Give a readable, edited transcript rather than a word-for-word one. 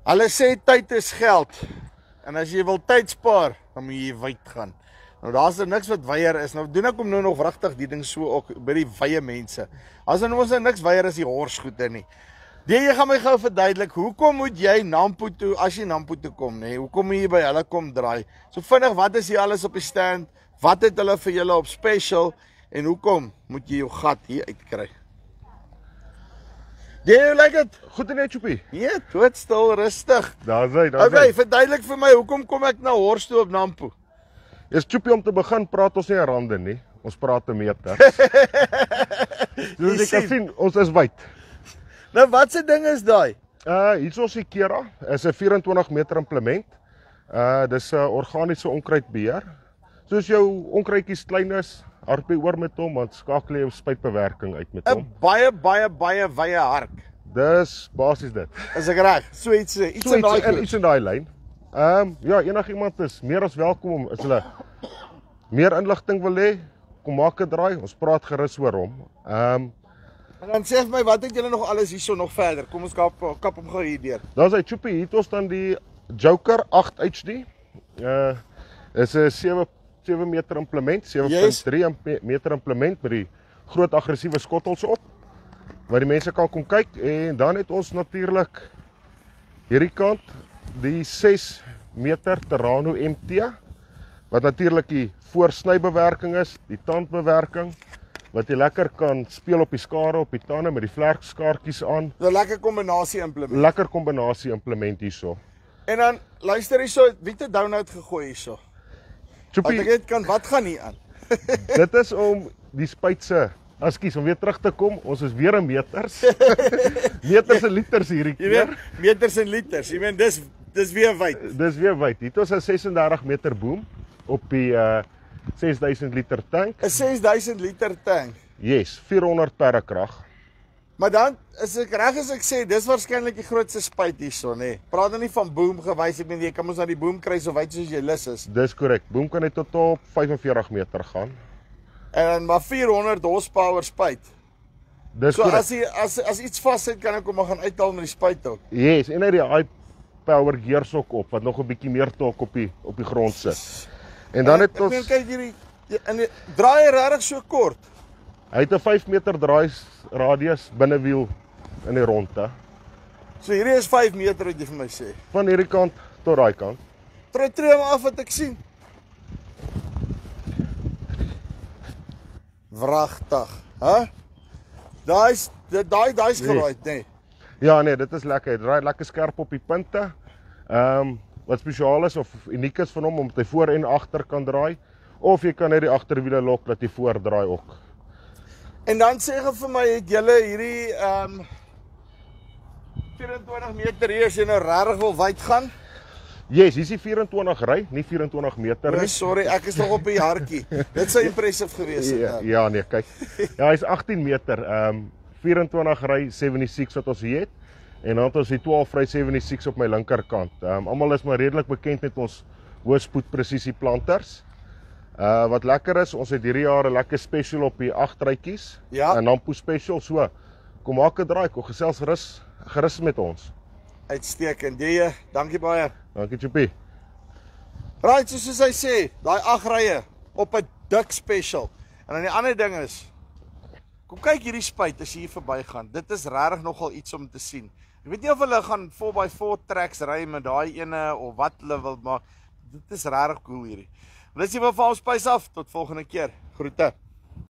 Hulle sê tyd is geld. En as jy wil tyd spaar, dan moet jy wyd gaan. Nou daar's niks wat weier is. Nou doen ek hom nou nog regtig die ding so ook by die wye mense. As ons nou niks weier is die horsgoede nie. Jy gaan my gou verduidelik, hoekom moet jy Nampo toe as jy Nampo toe kom, nê? Hoekom moet jy by hulle kom draai? So vinnig, wat is hier alles op die stand? Wat het hulle vir julle op special en hoekom moet jy jou gat hier uitkry? Jy like dit? Goed en net, Choppie. Ja, doodstil, rustig. Daar's hy, Okay, verduidelik vir my, hoekom kom ek na Horst toe op Nampo? Is Choppie, om te begin praat ons nie in rande nie. Ons praat in meters. Soos jy kan sien, ons is wyd. Nou wat se ding is daai? Hier is ons die Kera, is 'n 24 meter implement. Dis 'n organiese onkruidbeheer. Soos jou onkruidjies klein is, hardloop oor met hom, want skakel jy jou spuitbewerking uit met hom. 'n baie wye hark. Dis basies dit. Is ek reg? So iets in daai lyn. Ja, enigiemand is meer as welkom as hulle meer inligting wil hê, kom maak 'n draai. Ons praat gerus oor hom. En dan sê vir my, wat het julle nog alles hierso nog verder? Kom ons kap hom gou hier deur. Daar's hy Choppie, hier het ons dan die Joker 8 HD. Is 'n 7 meter implement, 7.3 meter implement met die groot aggressiewe skottels op, waar die mense kan kom kyk. En dan het ons natuurlik hierdie kant die 6 meter Terrano MT, wat natuurlik die voorsnybewerking is, die tandbewerking, wat jy lekker kan speel op die skare, op die tande met die vlerkskaartjies aan. 'n lekker kombinasie implement. Lekker kombinasie implement hierso. En dan luister hierso, wie het 'n download gegooi hierso? Choppie, Want ek weet kan wat gaan hier aan? dit is om die spuitse, ekskuus, om weer terug te kom. Ons is weer in meters. Meters en liters hierdie keer. Jy weet, meters en liters. Jy weet dis weer wyd. Dis weer wyd. Hier het ons 'n 36 meter boom op die 6000 liter tank. 'n 6000 liter tank. Yes, 400 perrekrag. Maar dan is ek reg as ek sê dis waarskynlik die grootste spuit hierso, nê. Praat dan nie van boom gewys, ek meen jy kan mos na die boom kry so wyd soos jy lus is. Dis korrek. Boom kan net tot op 45 meter gaan. En maar 400 horsepower spuit. Dis so korrek. as iets vassit kan ek hom gaan uithaal met die spuit ook. Yes, en hy die high power gearsok op wat nog 'n bietjie meer torque op die grond sit. En dan het ons kyk hierdie en draai regtig so kort. Hy het 'n 5 meter draairadius binnewiel in die ronde. So hierdie is 5 meter wat jy vir my sê. Van hierdie kant tot daai kant. Tree hom af wat ek sien. Wragtig, hè? Daai's geraai, nee. Ja nee, dit is lekker. Hy draai lekker skerp op die punte. Wat spesiaal is of uniek is van hom, omdat hy voor en agter kan draai, of jy kan net die agterwiele lok dat hy voordraai ook. En dan sê jy vir my, het julle hierdie 24 meter hier as jy nou regtig wil wyd gaan? Yes, hier is die 24 ry, nie 24 meter nie. Sorry, ek is nog op die hartjie. Dit sou impressive gewees het. Ja nee, kyk. Ja, hy's 18 meter. 24 ry 76 wat ons hier het. En dan het ons die 12 ry 76 op my linkerkant. Almal is maar redelik bekend met ons hoëspoed presisie planters. Wat lekker is, ons het hierdie jaar 'n lekker special op die 8 rytjies. Ja. 'n Nampo special, so. Kom maak 'n draai, kom gesels gerus met ons. Uitstekend. Dankie baie. Dankie Choppie. Right, soos hy sê, daai 8 rye op 'n dik special. En dan die ander ding is, kom kyk hierdie spuit as jy hier verbygaan. Dit is regtig nogal iets om te sien. Ek weet nie of hulle gaan 4x4 tracks ry met daai ene of wat hulle wil, maar dit is regtig cool hierdie. Dis jy wil vir ons spys af tot volgende keer. Groete.